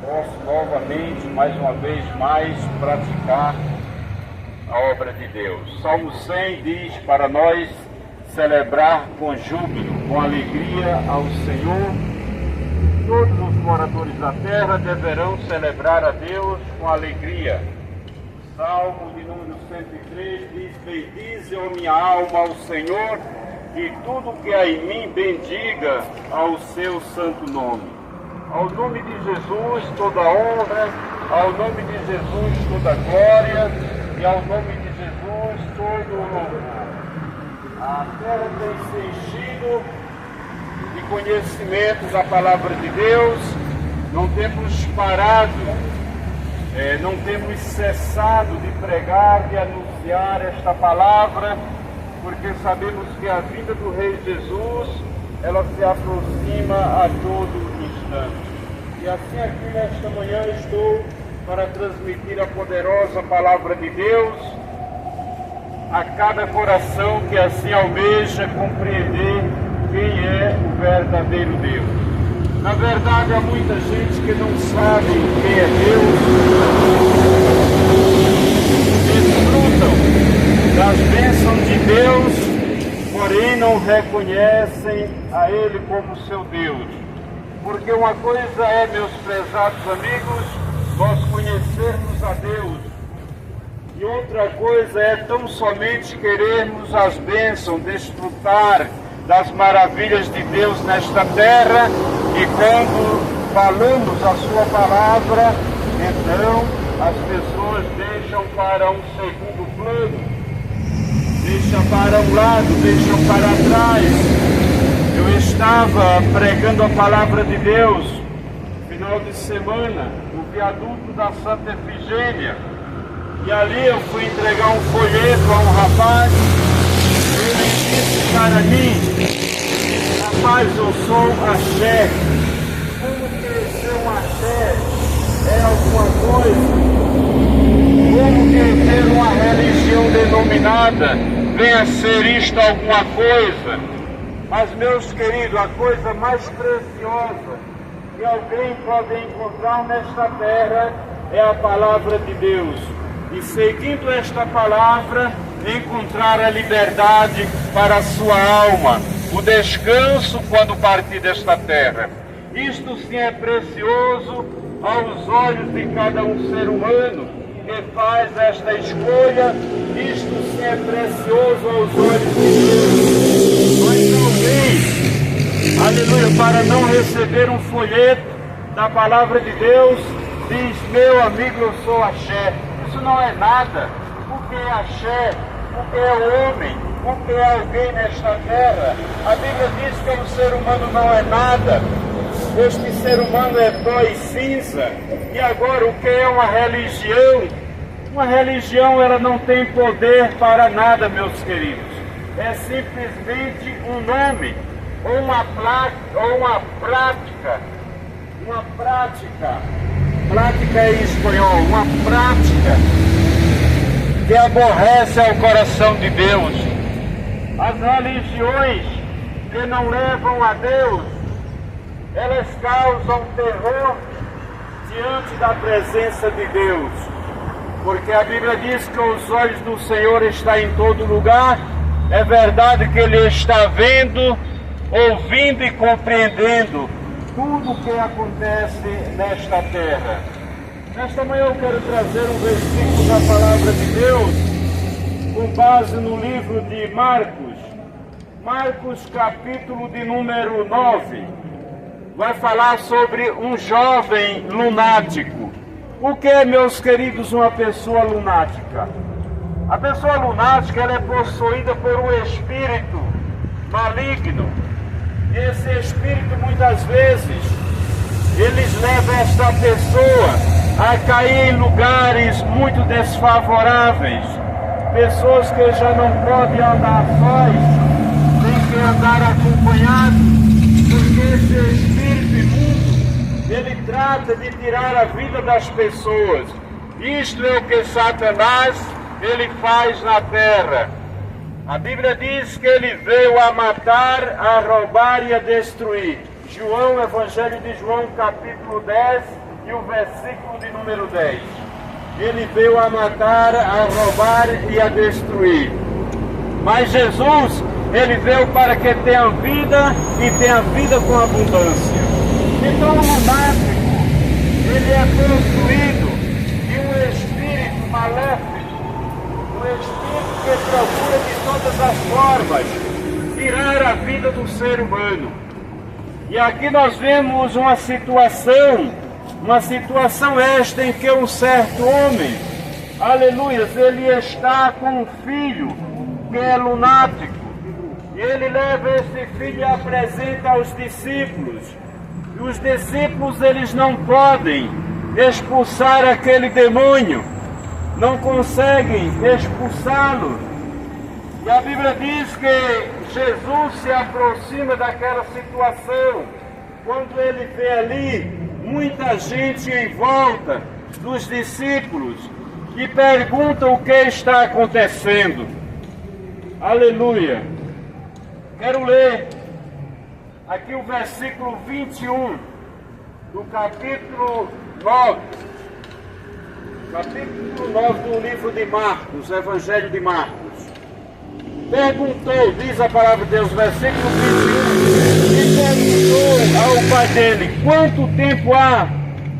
posso novamente, mais uma vez mais, praticar a obra de Deus. Salmo 100 diz para nós celebrar com júbilo, com alegria ao Senhor. Todos os moradores da terra deverão celebrar a Deus com alegria. Salmo de número 103 diz: bendize, ó minha alma, ao Senhor, e tudo que há em mim bendiga ao seu santo nome. Ao nome de Jesus toda honra, ao nome de Jesus toda glória, e ao nome de Jesus todo o louvor. A terra tem se enchido de conhecimento da palavra de Deus. Não temos parado, não temos cessado de pregar, de anunciar esta palavra, porque sabemos que a vinda do Rei Jesus, ela se aproxima a todo instante. E assim aqui nesta manhã estou para transmitir a poderosa palavra de Deus a cada coração que assim almeja compreender quem é o verdadeiro Deus. Na verdade, há muita gente que não sabe quem é Deus, desfrutam das bênçãos de Deus, porém não reconhecem a Ele como seu Deus. Porque uma coisa é, meus prezados amigos, nós conhecermos a Deus, e outra coisa é tão somente querermos as bênçãos, desfrutar das maravilhas de Deus nesta terra, e quando falamos a sua palavra, então as pessoas deixam para um segundo plano, deixam para um lado, deixam para trás. Eu estava pregando a palavra de Deus final de semana no viaduto da Santa Efigênia, e ali eu fui entregar um folheto a um rapaz. Ele disse para mim: rapaz, eu sou axé. Como que ser um axé é alguma coisa? Como que ter uma religião denominada vem a ser isto alguma coisa? Mas, meus queridos, a coisa mais preciosa que alguém pode encontrar nesta terra é a palavra de Deus. E seguindo esta palavra, encontrar a liberdade para a sua alma, o descanso quando partir desta terra. Isto sim é precioso aos olhos de cada um ser humano que faz esta escolha. Isto sim é precioso aos olhos de Deus. Mas alguém, aleluia, para não receber um folheto da palavra de Deus, diz: meu amigo, eu sou axé. Isso não é nada. O que é axé? O que é homem? O que é alguém nesta terra? A Bíblia diz que um ser humano não é nada. Este ser humano é pó e cinza. E agora, o que é uma religião? Uma religião, ela não tem poder para nada, meus queridos. É simplesmente um nome, ou uma prática. Uma prática. Prática é em espanhol, uma prática que aborrece ao coração de Deus. As religiões que não levam a Deus, elas causam terror diante da presença de Deus. Porque a Bíblia diz que os olhos do Senhor estão em todo lugar. É verdade que Ele está vendo, ouvindo e compreendendo tudo o que acontece nesta terra. Nesta manhã eu quero trazer um versículo da palavra de Deus com base no livro de Marcos. Marcos, capítulo de número 9. Vai falar sobre um jovem lunático. O que é, meus queridos, uma pessoa lunática? A pessoa lunática, ela é possuída por um espírito maligno. E esse espírito, muitas vezes, eles levam esta pessoa a cair em lugares muito desfavoráveis. Pessoas que já não podem andar sós, têm que andar acompanhados, porque esse espírito imundo, ele trata de tirar a vida das pessoas. Isto é o que Satanás, ele faz na terra. A Bíblia diz que ele veio a matar, a roubar e a destruir. João, Evangelho de João, capítulo 10 e o versículo de número 10. Ele veio a matar, a roubar e a destruir. Mas Jesus, ele veio para que tenha vida e tenha vida com abundância. Então o lunático, ele é possuído de um espírito maléfico, um espírito que procura de todas as formas tirar a vida do ser humano. E aqui nós vemos uma situação esta em que um certo homem, aleluia, ele está com um filho que é lunático. E ele leva esse filho e apresenta aos discípulos. E os discípulos, eles não podem expulsar aquele demônio, não conseguem expulsá-lo. E a Bíblia diz que Jesus se aproxima daquela situação, quando ele vê ali muita gente em volta dos discípulos e pergunta o que está acontecendo. Aleluia. Quero ler aqui o versículo 21 do capítulo 9. Capítulo 9 do livro de Marcos, Evangelho de Marcos. Perguntou, diz a palavra de Deus, versículo 21, e perguntou ao pai dele, quanto tempo há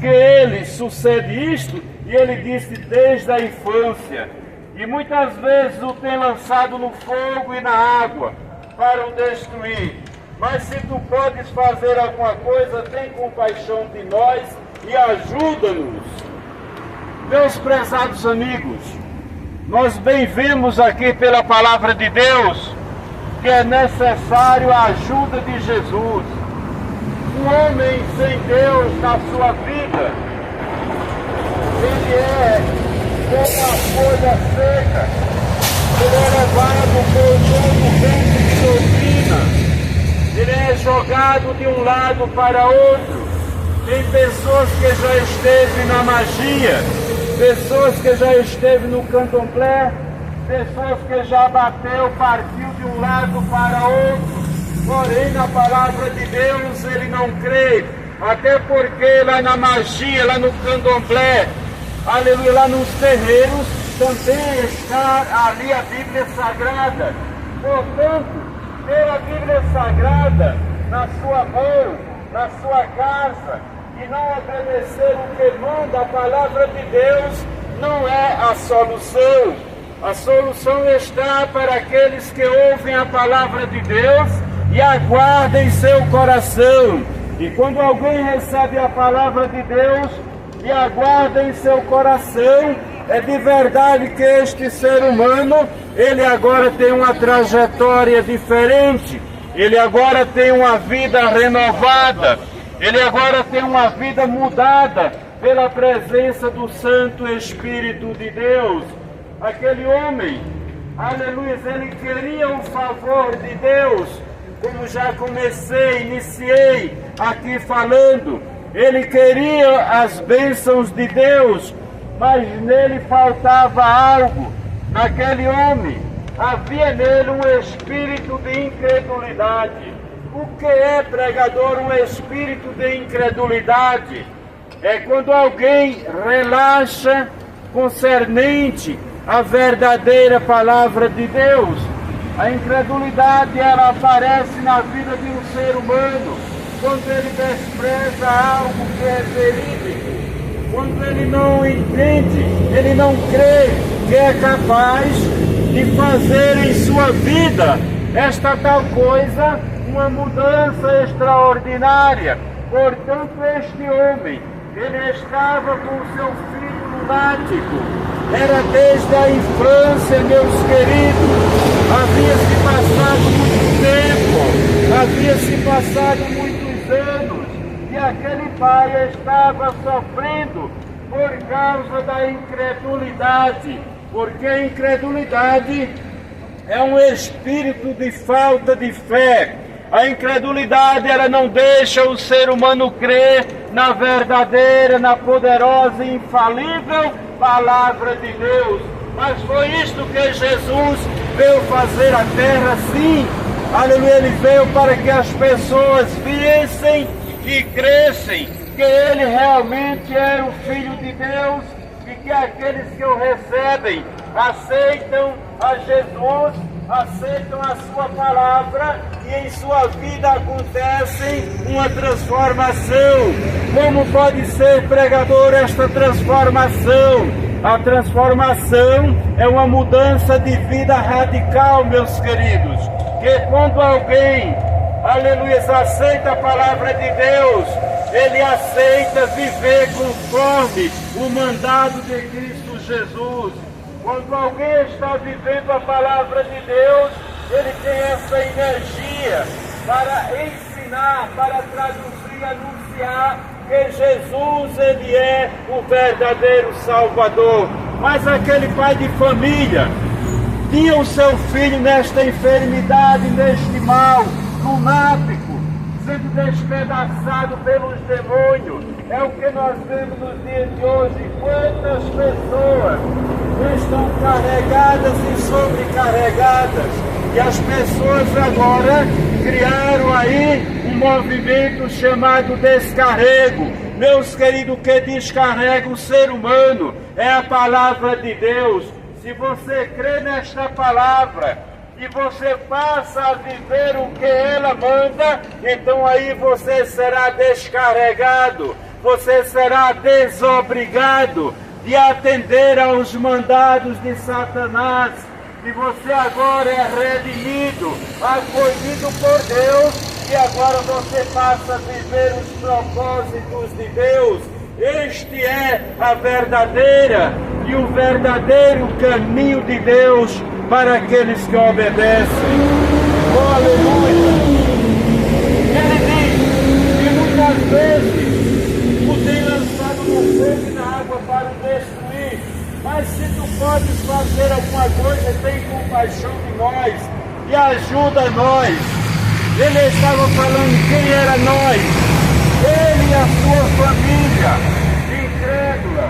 que ele sucede isto? E ele disse, desde a infância. E muitas vezes o tem lançado no fogo e na água, para o destruir. Mas se tu podes fazer alguma coisa, tem compaixão de nós e ajuda-nos. Meus prezados amigos, nós bem vemos aqui pela palavra de Deus que é necessário a ajuda de Jesus. Um homem sem Deus na sua vida, ele é como a folha seca, ele é levado por todo vento de doutrina, ele é jogado de um lado para outro. Tem pessoas que já esteve na magia, pessoas que já esteve no candomblé, pessoas que já bateu, partiu de um lado para outro, porém na palavra de Deus ele não crê, até porque lá na magia, lá no candomblé, aleluia, lá nos terreiros, também está ali a Bíblia Sagrada. Portanto, ter a Bíblia Sagrada na sua mão, na sua casa, e não obedecer o que manda a palavra de Deus, não é a solução. A solução está para aqueles que ouvem a palavra de Deus e aguardam em seu coração. E quando alguém recebe a palavra de Deus e aguarda em seu coração, é de verdade que este ser humano, ele agora tem uma trajetória diferente, ele agora tem uma vida renovada, ele agora tem uma vida mudada pela presença do Santo Espírito de Deus. Aquele homem, aleluia, ele queria o favor de Deus, como já iniciei aqui falando, ele queria as bênçãos de Deus, mas nele faltava algo. Naquele homem havia nele um espírito de incredulidade. O que é, pregador, um espírito de incredulidade? É quando alguém relaxa concernente à verdadeira palavra de Deus. A incredulidade, ela aparece na vida de um ser humano quando ele despreza algo que é verídico, quando ele não entende, ele não crê que é capaz de fazer em sua vida esta tal coisa, uma mudança extraordinária. Portanto, este homem, ele estava com o seu filho lunático, era desde a infância, meus queridos, havia-se passado muito tempo, havia-se passado muitos anos, e aquele pai estava sofrendo por causa da incredulidade, porque a incredulidade é um espírito de falta de fé. A incredulidade, ela não deixa o ser humano crer na verdadeira, na poderosa e infalível palavra de Deus. Mas foi isto que Jesus veio fazer à terra, sim, Aleluia, ele veio para que as pessoas vissem e crescem que ele realmente era o Filho de Deus e que aqueles que o recebem aceitam a Jesus, aceitam a sua palavra e em sua vida acontece uma transformação. Como pode ser, pregador, esta transformação? A transformação é uma mudança de vida radical, meus queridos. Que quando alguém, aleluia, aceita a palavra de Deus, ele aceita viver conforme o mandado de Cristo Jesus. Quando alguém está vivendo a palavra de Deus, ele tem essa energia para ensinar, para traduzir, anunciar que Jesus, ele é o verdadeiro Salvador. Mas aquele pai de família tinha o seu filho nesta enfermidade, neste mal, lunático, sendo despedaçado pelos demônios. É o que nós vemos nos dias de hoje. Quantas pessoas estão carregadas e sobrecarregadas. E as pessoas agora criaram aí um movimento chamado descarrego. Meus queridos, que descarrega o ser humano é a palavra de Deus. Se você crê nesta palavra e você passa a viver o que ela manda, então aí você será descarregado, você será desobrigado de atender aos mandados de Satanás. E você agora é redimido, acolhido por Deus, e agora você passa a viver os propósitos de Deus. Este é a verdadeira e o verdadeiro caminho de Deus para aqueles que obedecem. Oh, aleluia! Ele diz que muitas vezes o tem lançado no fogo e na água para o destruir. Mas se tu podes fazer alguma coisa, tem compaixão de nós e ajuda nós. Ele estava falando quem era nós. Ele e a sua família incrédula.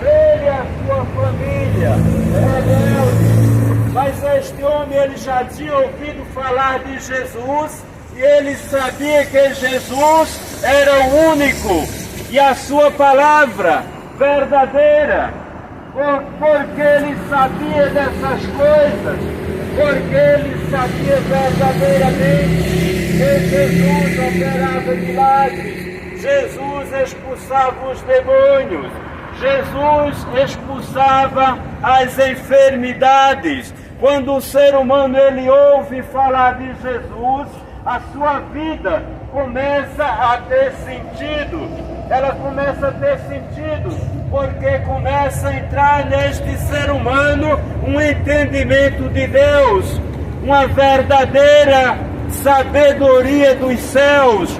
Ele e a sua família rebelde. Mas este homem, ele já tinha ouvido falar de Jesus e ele sabia que Jesus era o único e a sua palavra verdadeira. Porque ele sabia dessas coisas, porque ele sabia verdadeiramente que Jesus operava milagres, Jesus expulsava os demônios, Jesus expulsava as enfermidades. Quando o ser humano ele ouve falar de Jesus, a sua vida começa a ter sentido. Ela começa a ter sentido, porque começa a entrar neste ser humano um entendimento de Deus, uma verdadeira sabedoria dos céus,